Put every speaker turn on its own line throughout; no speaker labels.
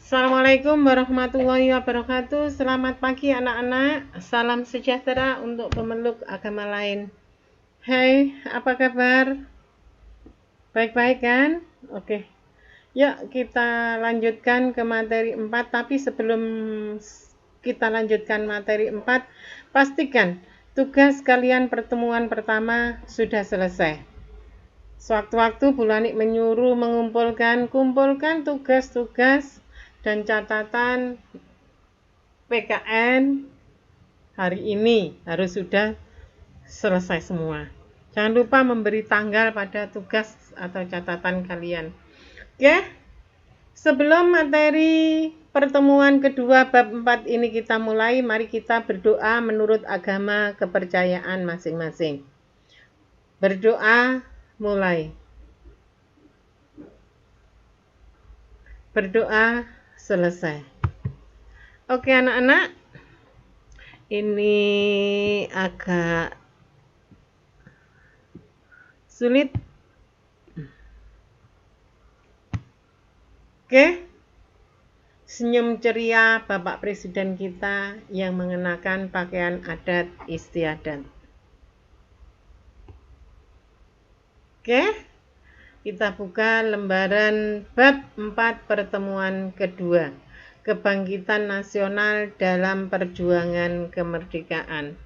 Assalamualaikum warahmatullahi wabarakatuh. Selamat pagi anak-anak. Salam sejahtera untuk pemeluk agama lain. Hai, apa kabar? Baik-baik kan? Oke. Yuk kita lanjutkan ke materi 4. Tapi sebelum kita lanjutkan materi 4, pastikan tugas kalian pertemuan pertama sudah selesai. Sewaktu-waktu Bu Lanik menyuruh kumpulkan tugas-tugas dan catatan PKN hari ini harus sudah selesai semua. Jangan lupa memberi tanggal pada tugas atau catatan kalian. Oke? Sebelum materi pertemuan kedua bab 4 ini kita mulai, mari kita berdoa menurut agama kepercayaan masing-masing. Berdoa mulai. Berdoa selesai. Oke anak-anak, ini agak sulit. Oke, senyum ceria Bapak Presiden kita yang mengenakan pakaian adat istiadat. Oke, kita buka lembaran bab 4 pertemuan kedua. Kebangkitan nasional dalam perjuangan kemerdekaan.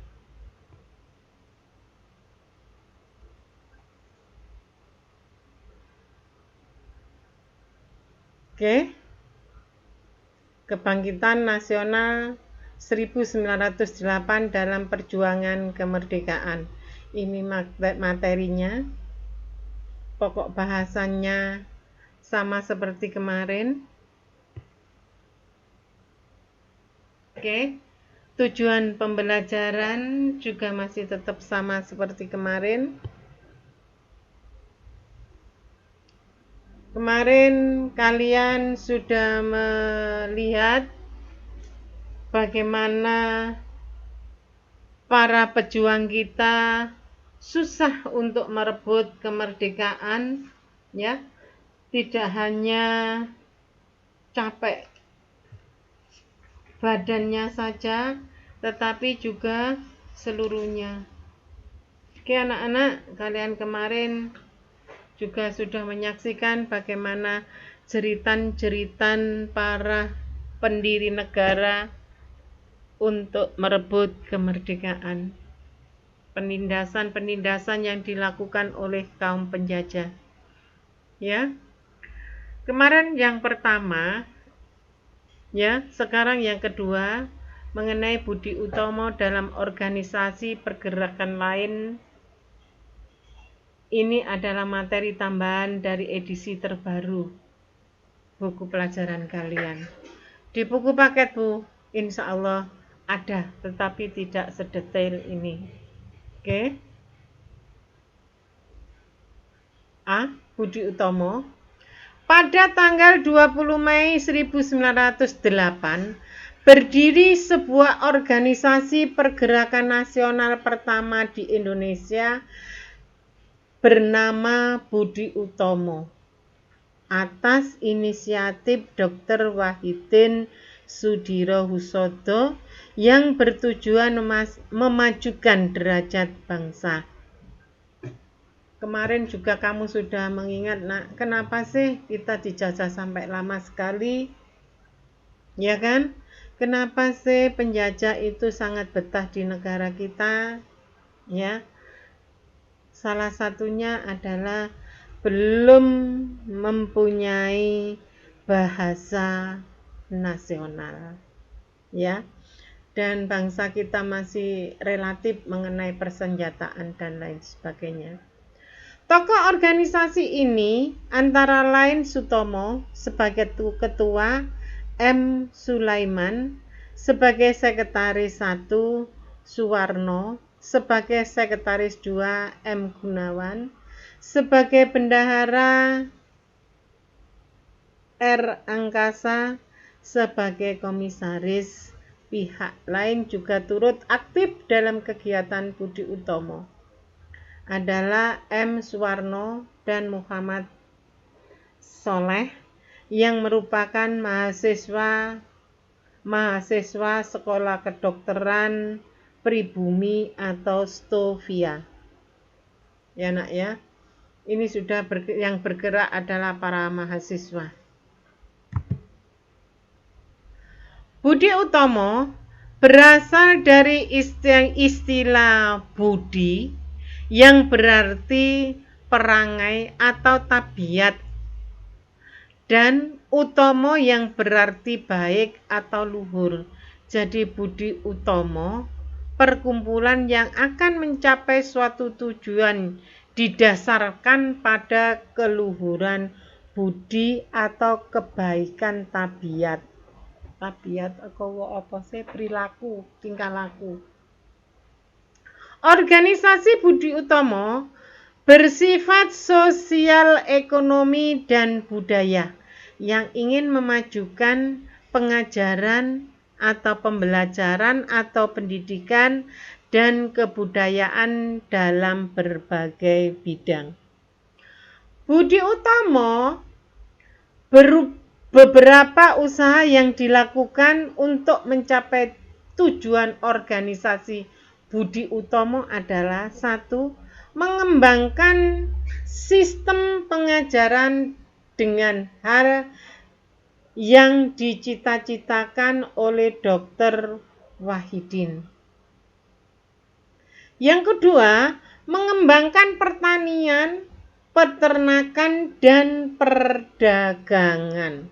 Oke. Kebangkitan nasional 1908 dalam perjuangan kemerdekaan. Ini materinya. Pokok bahasannya sama seperti kemarin. Oke. Tujuan pembelajaran juga masih tetap sama seperti kemarin. Kemarin kalian sudah melihat bagaimana para pejuang kita susah untuk merebut kemerdekaan, ya. Tidak hanya capek badannya saja, tetapi juga seluruhnya. Oke anak-anak, kalian kemarin juga sudah menyaksikan bagaimana jeritan-jeritan para pendiri negara untuk merebut kemerdekaan. Penindasan-penindasan yang dilakukan oleh kaum penjajah. Ya. Kemarin yang pertama, ya, sekarang yang kedua mengenai Budi Utomo dalam organisasi pergerakan lain. Ini adalah materi tambahan dari edisi terbaru buku pelajaran kalian. Di buku paket Bu, insya Allah ada, tetapi tidak sedetail ini. Oke. A. Budi Utomo. Pada tanggal 20 Mei 1908, berdiri sebuah organisasi pergerakan nasional pertama di Indonesia bernama Budi Utomo. Atas inisiatif Dr. Wahidin Sudirohusodo yang bertujuan memajukan derajat bangsa. Kemarin juga kamu sudah mengingat, nak, kenapa sih kita dijajah sampai lama sekali? Ya kan? Kenapa sih penjajah itu sangat betah di negara kita? Ya. Salah satunya adalah belum mempunyai bahasa nasional. Ya. Dan bangsa kita masih relatif mengenai persenjataan dan lain sebagainya. Tokoh organisasi ini antara lain Sutomo sebagai ketua, M. Sulaiman sebagai sekretaris 1, Suwarno sebagai sekretaris 2, M. Gunawan sebagai bendahara, R. Angkasa sebagai komisaris. Pihak lain juga turut aktif dalam kegiatan Budi Utomo adalah M. Suwarno dan Muhammad Soleh yang merupakan mahasiswa sekolah kedokteran pribumi atau Stovia. Ya nak ya, ini sudah yang bergerak adalah para mahasiswa. Budi Utomo berasal dari istilah budi yang berarti perangai atau tabiat, dan utomo yang berarti baik atau luhur. Jadi budi utomo, perkumpulan yang akan mencapai suatu tujuan didasarkan pada keluhuran budi atau kebaikan tabiat. Tabiat apa sih? Perilaku, tingkah laku. Organisasi Budi Utomo bersifat sosial, ekonomi, dan budaya yang ingin memajukan pengajaran atau pembelajaran atau pendidikan dan kebudayaan dalam berbagai bidang. Budi Utomo beberapa usaha yang dilakukan untuk mencapai tujuan organisasi Budi Utomo adalah: 1. Mengembangkan sistem pengajaran dengan hal yang dicita-citakan oleh Dr. Wahidin. Yang kedua, mengembangkan pertanian, peternakan, dan perdagangan.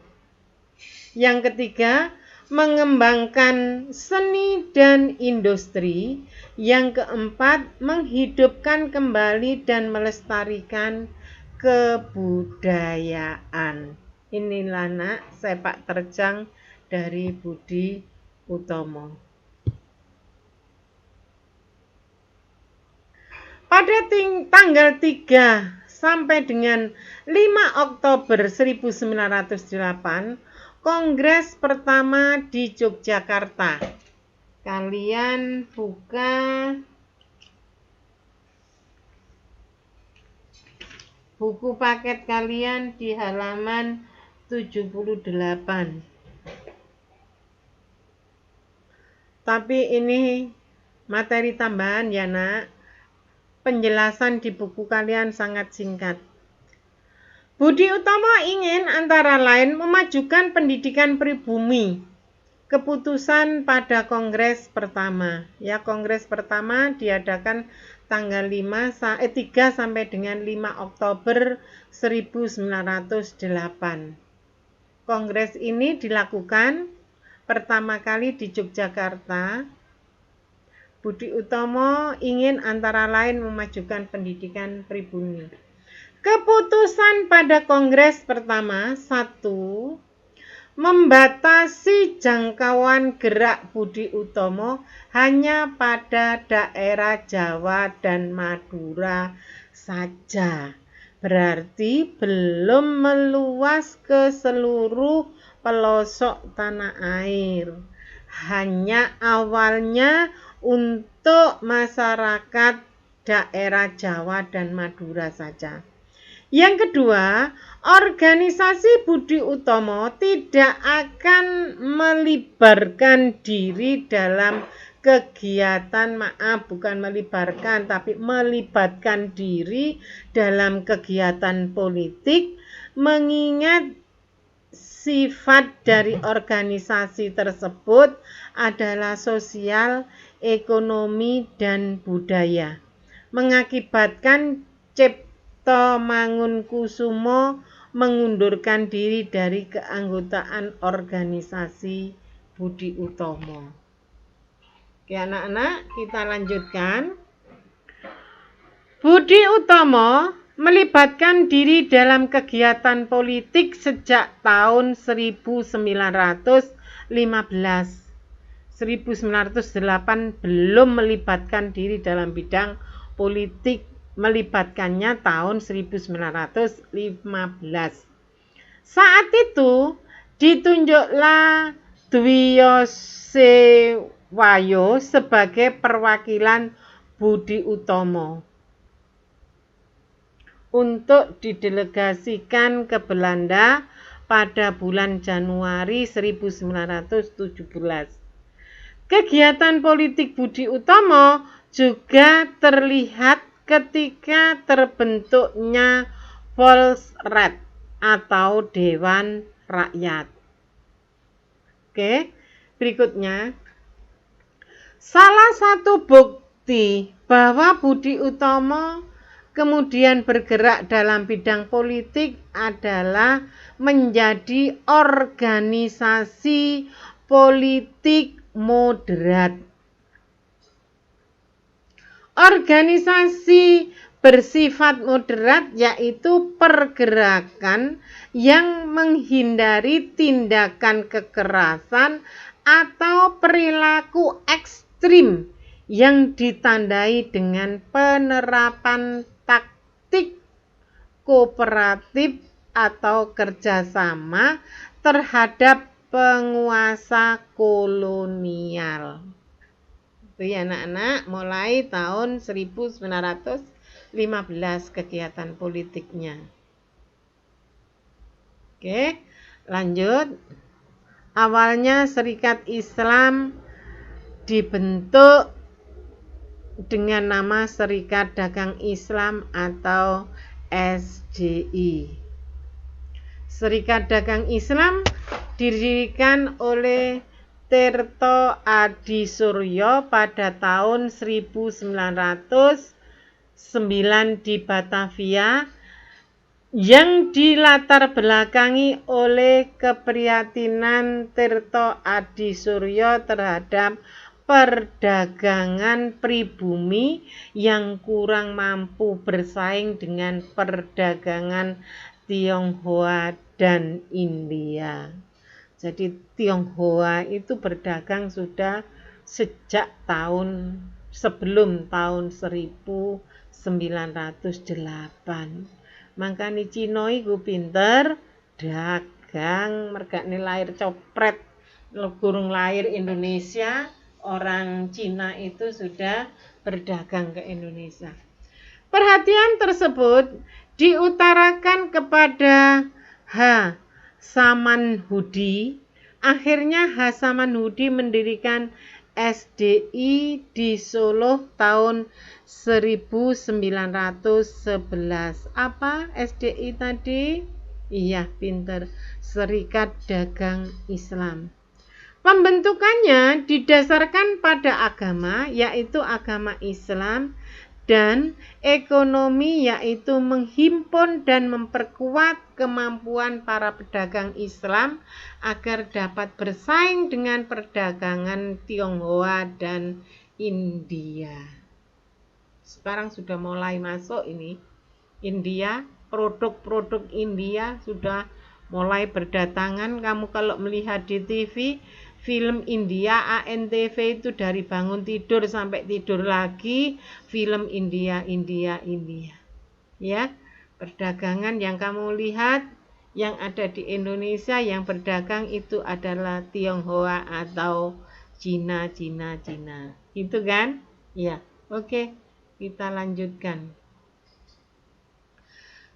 Yang ketiga, mengembangkan seni dan industri. Yang keempat, menghidupkan kembali dan melestarikan kebudayaan. Inilah nak sepak terjang dari Budi Utomo. Pada tanggal 3 sampai dengan 5 Oktober 1908, Kongres pertama di Yogyakarta. Kalian buka buku paket kalian di halaman 78. Tapi ini materi tambahan ya nak. Penjelasan di buku kalian sangat singkat. Budi Utomo ingin antara lain memajukan pendidikan pribumi. Keputusan pada Kongres pertama. Ya, Kongres pertama diadakan tanggal 3 sampai dengan 5 Oktober 1908. Kongres ini dilakukan pertama kali di Yogyakarta. Budi Utomo ingin antara lain memajukan pendidikan pribumi. Keputusan pada Kongres pertama: 1. Membatasi jangkauan gerak Budi Utomo hanya pada daerah Jawa dan Madura saja. Berarti belum meluas ke seluruh pelosok tanah air. Hanya awalnya untuk masyarakat daerah Jawa dan Madura saja. Yang kedua, organisasi Budi Utomo tidak akan melibatkan diri dalam melibatkan diri dalam kegiatan politik, mengingat sifat dari organisasi tersebut adalah sosial, ekonomi, dan budaya. Mengakibatkan Cipto Mangunkusumo mengundurkan diri dari keanggotaan organisasi Budi Utomo. Oke anak-anak, kita lanjutkan. Budi Utomo melibatkan diri dalam kegiatan politik sejak tahun 1915. 1908 belum melibatkan diri dalam bidang politik, melibatkannya tahun 1915. Saat itu ditunjuklah Dwiyosewayo sebagai perwakilan Budi Utomo untuk didelegasikan ke Belanda pada bulan Januari 1917. Kegiatan politik Budi Utomo juga terlihat ketika terbentuknya Volksraad atau Dewan Rakyat. Oke, berikutnya. Salah satu bukti bahwa Budi Utomo kemudian bergerak dalam bidang politik adalah menjadi organisasi politik moderat. Organisasi bersifat moderat yaitu pergerakan yang menghindari tindakan kekerasan atau perilaku ekstrim yang ditandai dengan penerapan taktik kooperatif atau kerjasama terhadap penguasa kolonial. Itu ya anak-anak, mulai tahun 1915 kegiatan politiknya. Oke, lanjut. Awalnya Serikat Islam dibentuk dengan nama Serikat Dagang Islam atau SDI. Serikat Dagang Islam didirikan oleh Tirto Adisuryo pada tahun 1909 di Batavia yang dilatar belakangi oleh keprihatinan Tirto Adisuryo terhadap perdagangan pribumi yang kurang mampu bersaing dengan perdagangan Tionghoa dan India. Jadi Tionghoa itu berdagang sudah sejak sebelum tahun 1908. Makanya Cina iku pinter dagang, mergane lahir copret, gurung lahir Indonesia, orang Cina itu sudah berdagang ke Indonesia. Perhatian tersebut diutarakan kepada H. Samanhudi. Akhirnya H. Samanhudi mendirikan SDI di Solo tahun 1911. Apa SDI tadi? Iya, pinter. Serikat Dagang Islam. Pembentukannya didasarkan pada agama, yaitu agama Islam, dan ekonomi, yaitu menghimpun dan memperkuat kemampuan para pedagang Islam agar dapat bersaing dengan perdagangan Tionghoa dan India. Sekarang sudah mulai masuk ini India, produk-produk India sudah mulai berdatangan. Kamu kalau melihat di TV film India, ANTV itu dari bangun tidur sampai tidur lagi, film India. Ya, perdagangan yang kamu lihat yang ada di Indonesia yang berdagang itu adalah Tionghoa atau Cina. Gitu kan? Ya, oke. Kita lanjutkan.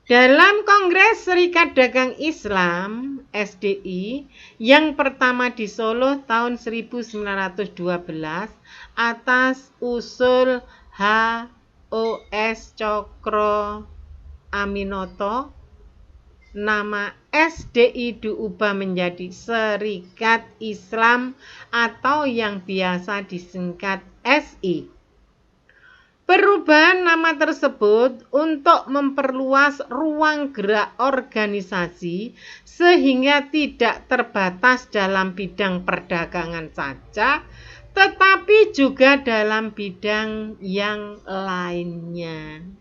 Dalam Kongres Serikat Dagang Islam (SDI) yang pertama di Solo tahun 1912 atas usul H.O.S. Cokro Aminoto, nama SDI diubah menjadi Serikat Islam atau yang biasa disingkat SI. Perubahan nama tersebut untuk memperluas ruang gerak organisasi sehingga tidak terbatas dalam bidang perdagangan saja, tetapi juga dalam bidang yang lainnya.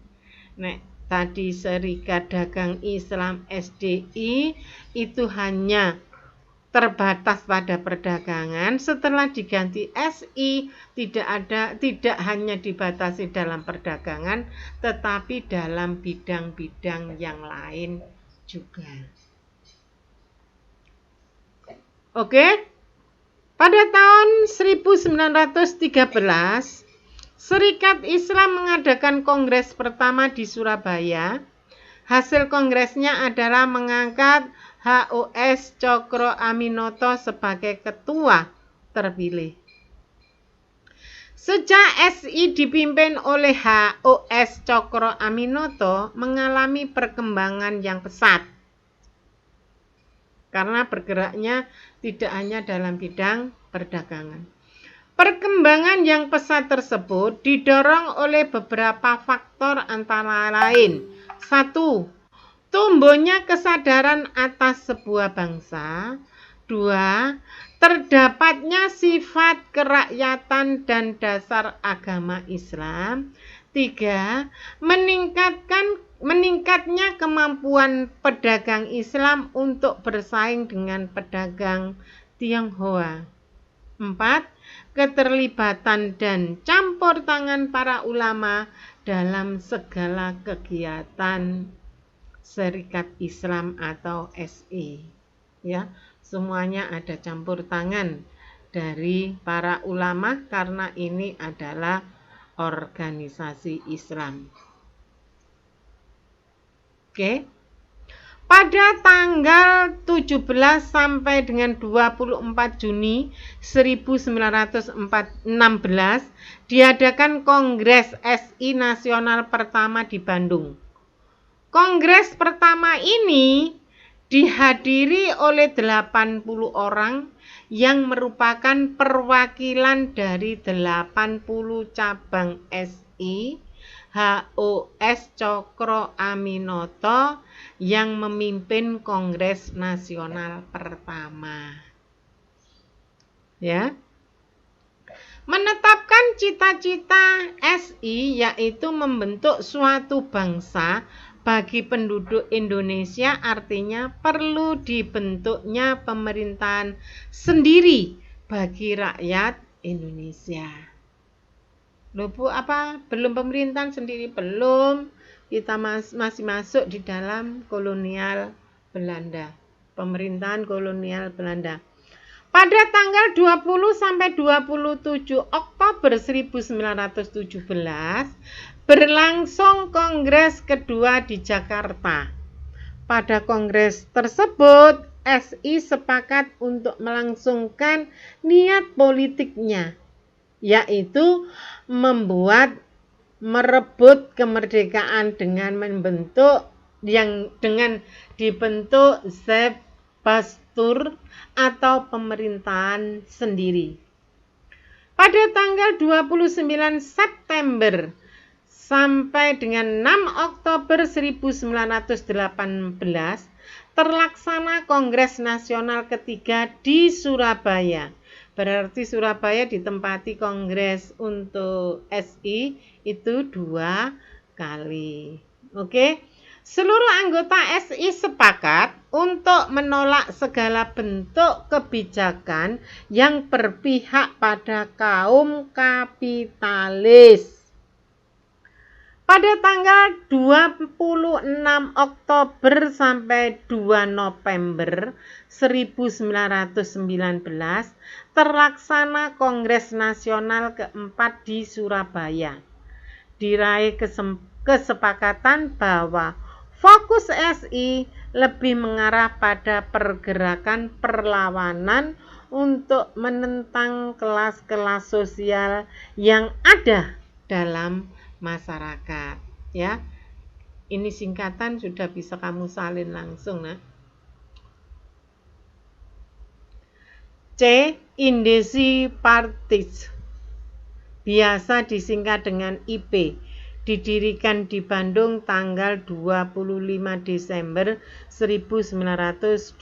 Tadi Serikat Dagang Islam SDI itu hanya terbatas pada perdagangan, setelah diganti SI tidak hanya dibatasi dalam perdagangan tetapi dalam bidang-bidang yang lain juga. Oke. Pada tahun 1913 Serikat Islam mengadakan kongres pertama di Surabaya. Hasil kongresnya adalah mengangkat HOS Cokro Aminoto sebagai ketua terpilih. Sejak SI dipimpin oleh HOS Cokro Aminoto mengalami perkembangan yang pesat. Karena bergeraknya tidak hanya dalam bidang perdagangan. Perkembangan yang pesat tersebut didorong oleh beberapa faktor antara lain. 1. Tumbuhnya kesadaran atas sebuah bangsa. 2. Terdapatnya sifat kerakyatan dan dasar agama Islam. 3. Meningkatnya kemampuan pedagang Islam untuk bersaing dengan pedagang Tionghoa. 4. Keterlibatan dan campur tangan para ulama dalam segala kegiatan Serikat Islam atau SI. Ya, semuanya ada campur tangan dari para ulama karena ini adalah organisasi Islam. Oke. Pada tanggal 17 sampai dengan 24 Juni 1916 diadakan Kongres SI Nasional pertama di Bandung. Kongres pertama ini dihadiri oleh 80 orang yang merupakan perwakilan dari 80 cabang SI HOS Cokro Aminoto yang memimpin Kongres Nasional pertama. Ya. Menetapkan cita-cita SI yaitu membentuk suatu bangsa bagi penduduk Indonesia, artinya perlu dibentuknya pemerintahan sendiri bagi rakyat Indonesia. Loh Bu, apa? Belum pemerintahan sendiri? Belum. Kita masih masuk di dalam kolonial Belanda. Pemerintahan kolonial Belanda. Pada tanggal 20 sampai 27 Oktober 1917 berlangsung kongres kedua di Jakarta. Pada kongres tersebut, SI sepakat untuk melangsungkan niat politiknya, yaitu merebut kemerdekaan dengan dibentuk Sebastur atau pemerintahan sendiri. Pada tanggal 29 September sampai dengan 6 Oktober 1918 terlaksana Kongres Nasional ketiga di Surabaya. Berarti Surabaya ditempati kongres untuk SI itu 2 kali. Oke. Seluruh anggota SI sepakat untuk menolak segala bentuk kebijakan yang berpihak pada kaum kapitalis. Pada tanggal 26 Oktober sampai 2 November 1919 terlaksana Kongres Nasional keempat di Surabaya. Diraih kesepakatan bahwa fokus SI lebih mengarah pada pergerakan perlawanan untuk menentang kelas-kelas sosial yang ada dalam masyarakat, ya. Ini singkatan sudah bisa kamu salin langsung, nah. C. Indesi Partis, biasa disingkat dengan IP, didirikan di Bandung tanggal 25 Desember 1912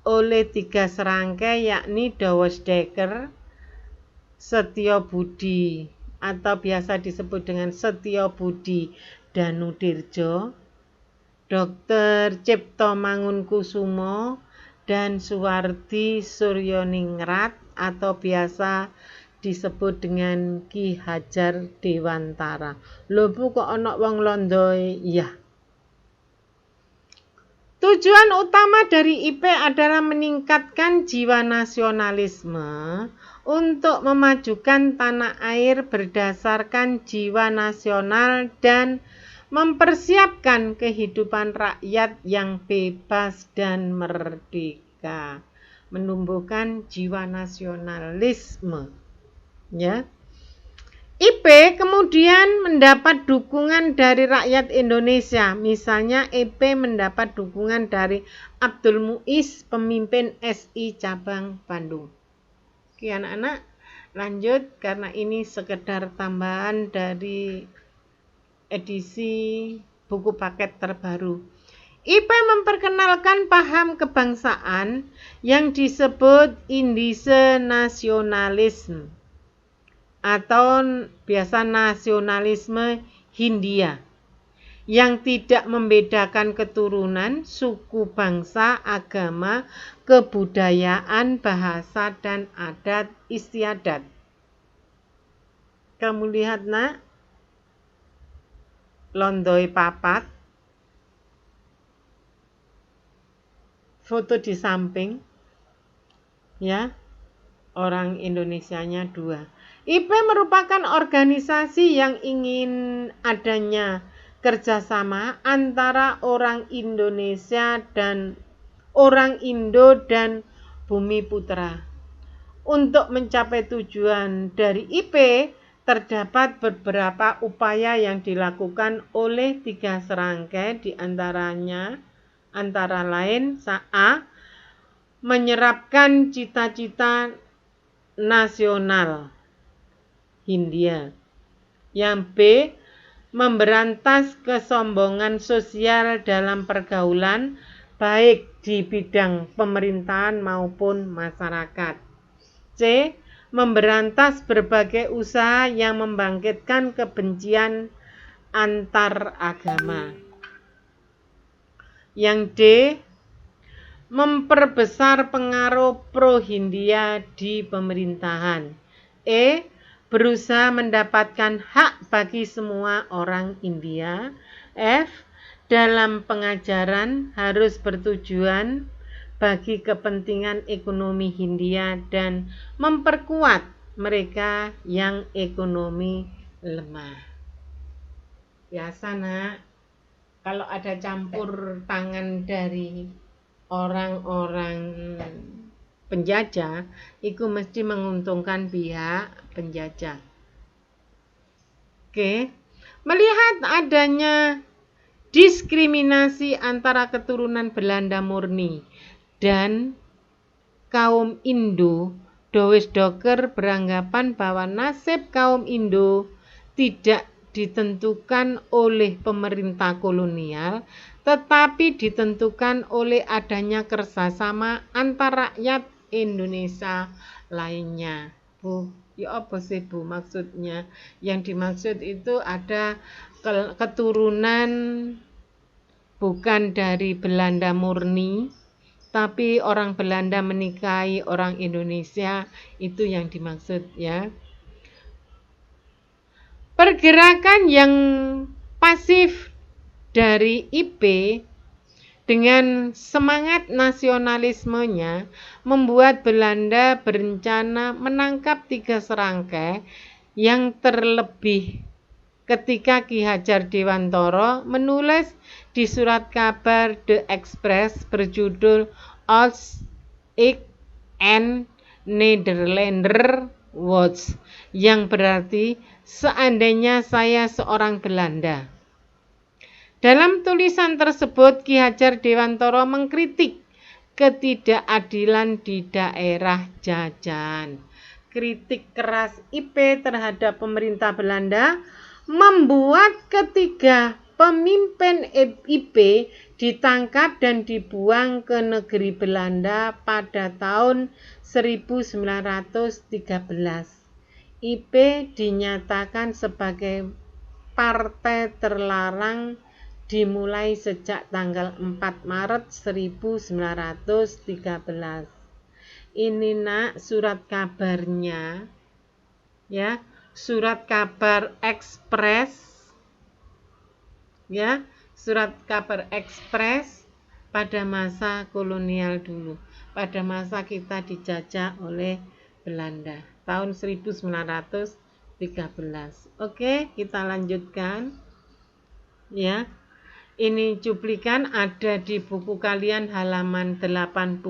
oleh 3 serangkai, yakni Dawesdekker, Setiobudi atau biasa disebut dengan Setiobudi Danudirjo, Dr. Cipto Mangunkusumo, dan Suwardi Suryoningrat atau biasa disebut dengan Ki Hajar Dewantara. Lho Bu, kok ana wong londo ya. Tujuan utama dari IP adalah meningkatkan jiwa nasionalisme untuk memajukan tanah air berdasarkan jiwa nasional dan mempersiapkan kehidupan rakyat yang bebas dan merdeka, menumbuhkan jiwa nasionalisme. Ya. IP kemudian mendapat dukungan dari rakyat Indonesia. Misalnya IP mendapat dukungan dari Abdul Muiz, pemimpin SI Cabang Bandung. Oke anak-anak, lanjut karena ini sekedar tambahan dari edisi buku paket terbaru. IP memperkenalkan paham kebangsaan yang disebut indise nasionalisme atau biasa nasionalisme Hindia yang tidak membedakan keturunan, suku, bangsa, agama, kebudayaan, bahasa, dan adat istiadat. Kamu lihat nak, londoi papat, foto di samping, ya, orang Indonesianya 2. IP merupakan organisasi yang ingin adanya kerjasama antara orang Indonesia dan orang Indo dan Bumi Putra. Untuk mencapai tujuan dari IP, terdapat beberapa upaya yang dilakukan oleh 3 serangkai, di antaranya antara lain A. Menyerapkan cita-cita nasional Hindia. Yang B. Memberantas kesombongan sosial dalam pergaulan, baik di bidang pemerintahan maupun masyarakat. C. Memberantas berbagai usaha yang membangkitkan kebencian antar agama. Yang D. Memperbesar pengaruh pro-Hindia di pemerintahan. E. Berusaha mendapatkan hak bagi semua orang India. F. Dalam pengajaran harus bertujuan bagi kepentingan ekonomi Hindia dan memperkuat mereka yang ekonomi lemah. Biasa nak, kalau ada campur tangan dari orang-orang penjajah, itu mesti menguntungkan pihak penjajah. Oke, melihat adanya diskriminasi antara keturunan Belanda murni dan kaum Indo, Douwes Docker beranggapan bahwa nasib kaum Indo tidak ditentukan oleh pemerintah kolonial, tetapi ditentukan oleh adanya kerjasama antar rakyat Indonesia lainnya. Bu, ya apa sih Bu maksudnya? Yang dimaksud itu ada keturunan bukan dari Belanda murni, tapi orang Belanda menikahi orang Indonesia, itu yang dimaksud ya. Pergerakan yang pasif dari IP dengan semangat nasionalismenya membuat Belanda berencana menangkap 3 serangkai yang terlebih ketika Ki Hajar Dewantara menulis di surat kabar The Express berjudul Als ik een Nederlander was, yang berarti seandainya saya seorang Belanda. Dalam tulisan tersebut, Ki Hajar Dewantara mengkritik ketidakadilan di daerah jajahan. Kritik keras IP terhadap pemerintah Belanda membuat ketiga pemimpin IP ditangkap dan dibuang ke negeri Belanda pada tahun 1913. IP dinyatakan sebagai partai terlarang dimulai sejak tanggal 4 Maret 1913. Ini nak surat kabarnya ya, surat kabar ekspres ya, surat kabar ekspres pada masa kolonial dulu, pada masa kita dijajah oleh Belanda tahun 1913. Oke, kita lanjutkan. ya. Ini cuplikan ada di buku kalian halaman 80.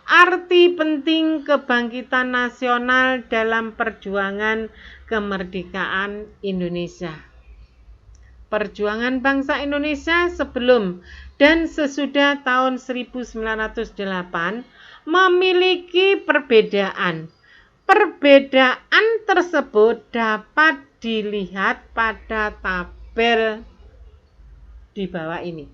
Arti penting kebangkitan nasional dalam perjuangan kemerdekaan Indonesia. Perjuangan bangsa Indonesia sebelum dan sesudah tahun 1908 memiliki perbedaan. Perbedaan tersebut dapat dilihat pada tabel di bawah ini.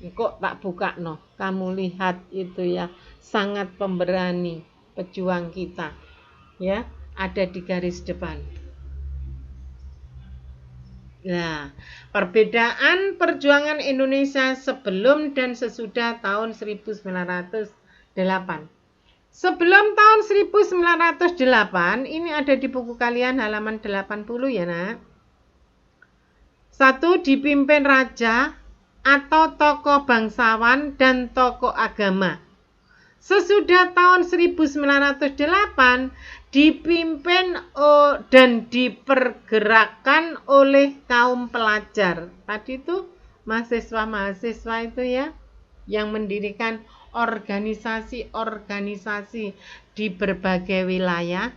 Kok tak buka no, kamu lihat itu ya, sangat pemberani pejuang kita, ya, ada di garis depan. Nah, perbedaan perjuangan Indonesia sebelum dan sesudah tahun 1908. Sebelum tahun 1908, ini ada di buku kalian halaman 80 ya nak. 1. Dipimpin raja atau tokoh bangsawan dan tokoh agama. Sesudah tahun 1908 dipimpin dan dipergerakkan oleh kaum pelajar. Tadi itu mahasiswa-mahasiswa itu ya, yang mendirikan organisasi-organisasi di berbagai wilayah.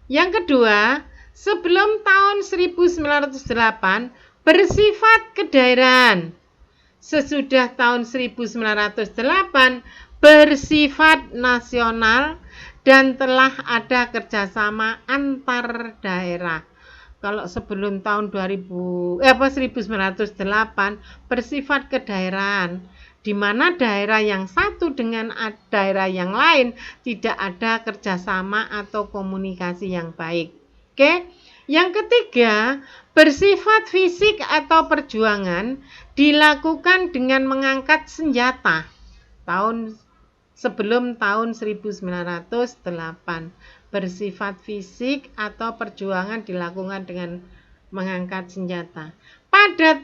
Yang kedua, sebelum tahun 1908 bersifat kedaerahan. Sesudah tahun 1908 bersifat nasional dan telah ada kerjasama antar daerah. Kalau sebelum tahun 1908 bersifat kedaerahan, di mana daerah yang satu dengan daerah yang lain tidak ada kerjasama atau komunikasi yang baik. Oke. Yang ketiga, bersifat fisik atau perjuangan dilakukan dengan mengangkat senjata. Sebelum tahun 1908, bersifat fisik atau perjuangan dilakukan dengan mengangkat senjata. Pada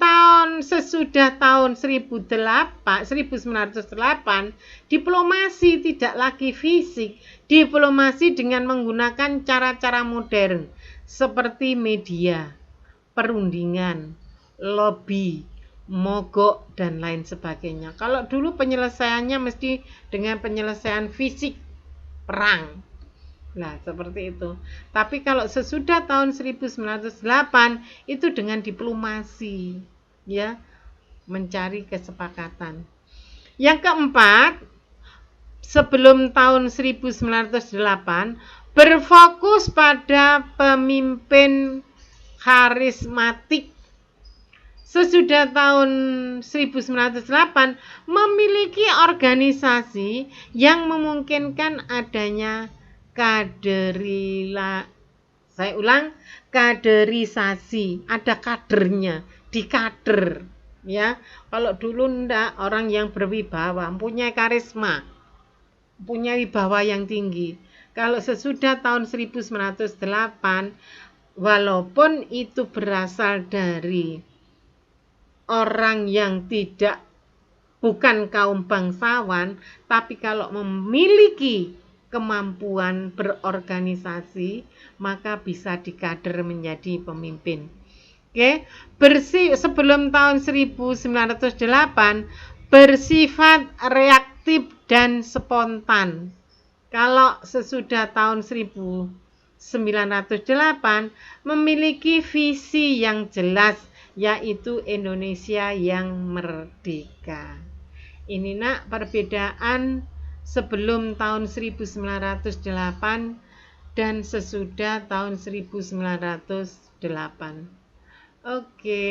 sesudah tahun 1908, diplomasi tidak lagi fisik, diplomasi dengan menggunakan cara-cara modern seperti media, perundingan, lobby, mogok, dan lain sebagainya. Kalau dulu penyelesaiannya mesti dengan penyelesaian fisik, perang. Nah, seperti itu. Tapi kalau sesudah tahun 1908 itu dengan diplomasi, ya, mencari kesepakatan. Yang keempat, sebelum tahun 1908 berfokus pada pemimpin karismatik. Sesudah tahun 1908 memiliki organisasi yang memungkinkan adanya kaderisasi, ada kadernya, dikader, ya. Kalau dulu ndak, orang yang berwibawa, punya karisma, punya wibawa yang tinggi. Kalau sesudah tahun 1908, walaupun itu berasal dari orang yang bukan kaum bangsawan, tapi kalau memiliki kemampuan berorganisasi, maka bisa dikader menjadi pemimpin. Oke, sebelum tahun 1908 bersifat reaktif dan spontan. Kalau sesudah tahun 1908 memiliki visi yang jelas, yaitu Indonesia yang merdeka. Ini nak perbedaan sebelum tahun 1908 dan sesudah tahun 1908. Oke.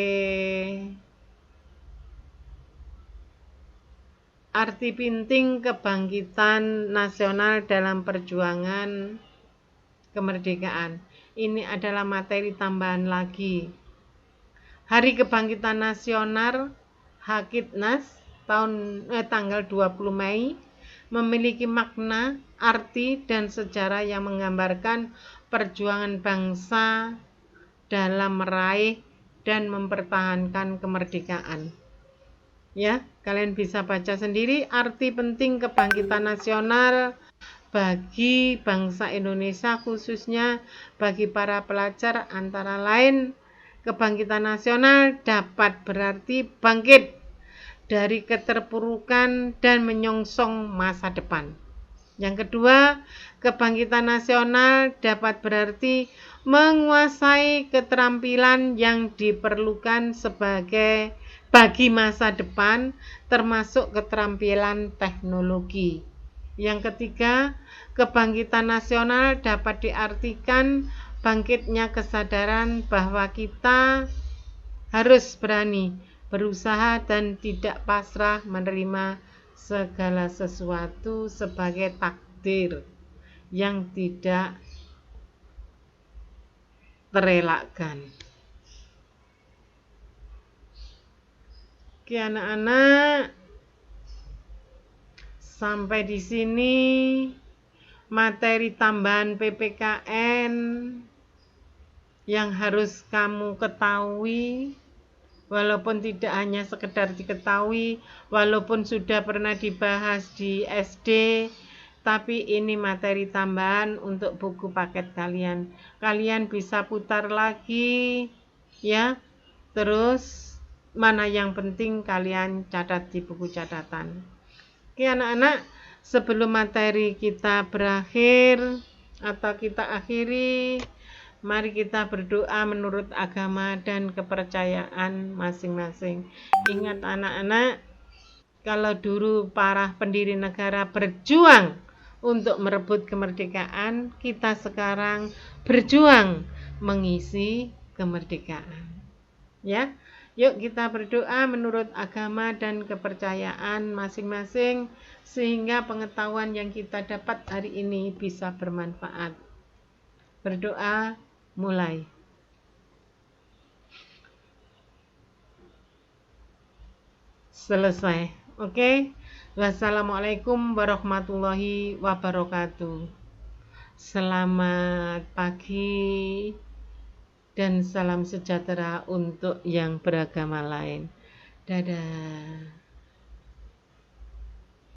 Arti penting kebangkitan nasional dalam perjuangan kemerdekaan. Ini adalah materi tambahan lagi. Hari Kebangkitan Nasional Hakitnas tanggal 20 Mei memiliki makna, arti, dan sejarah yang menggambarkan perjuangan bangsa dalam meraih dan mempertahankan kemerdekaan. Ya, kalian bisa baca sendiri arti penting kebangkitan nasional bagi bangsa Indonesia, khususnya bagi para pelajar, antara lain Kebangkitan nasional dapat berarti bangkit dari keterpurukan dan menyongsong masa depan. Yang kedua, kebangkitan nasional dapat berarti menguasai keterampilan yang diperlukan bagi masa depan, termasuk keterampilan teknologi. Yang ketiga, kebangkitan nasional dapat diartikan bangkitnya kesadaran bahwa kita harus berani berusaha dan tidak pasrah menerima segala sesuatu sebagai takdir yang tidak terelakkan. Oke anak-anak, sampai di sini materi tambahan PPKN yang harus kamu ketahui, walaupun tidak hanya sekedar diketahui, walaupun sudah pernah dibahas di SD, tapi ini materi tambahan untuk buku paket kalian. Kalian bisa putar lagi ya. Terus mana yang penting kalian catat di buku catatan. Oke anak-anak, sebelum materi kita berakhir atau kita akhiri, mari kita berdoa menurut agama dan kepercayaan masing-masing. Ingat anak-anak, kalau dulu para pendiri negara berjuang untuk merebut kemerdekaan, kita sekarang berjuang mengisi kemerdekaan. Ya, yuk kita berdoa menurut agama dan kepercayaan masing-masing sehingga pengetahuan yang kita dapat hari ini bisa bermanfaat. Berdoa mulai. Selesai. Oke. Wassalamualaikum warahmatullahi wabarakatuh. Selamat pagi dan salam sejahtera untuk yang beragama lain. Dadah.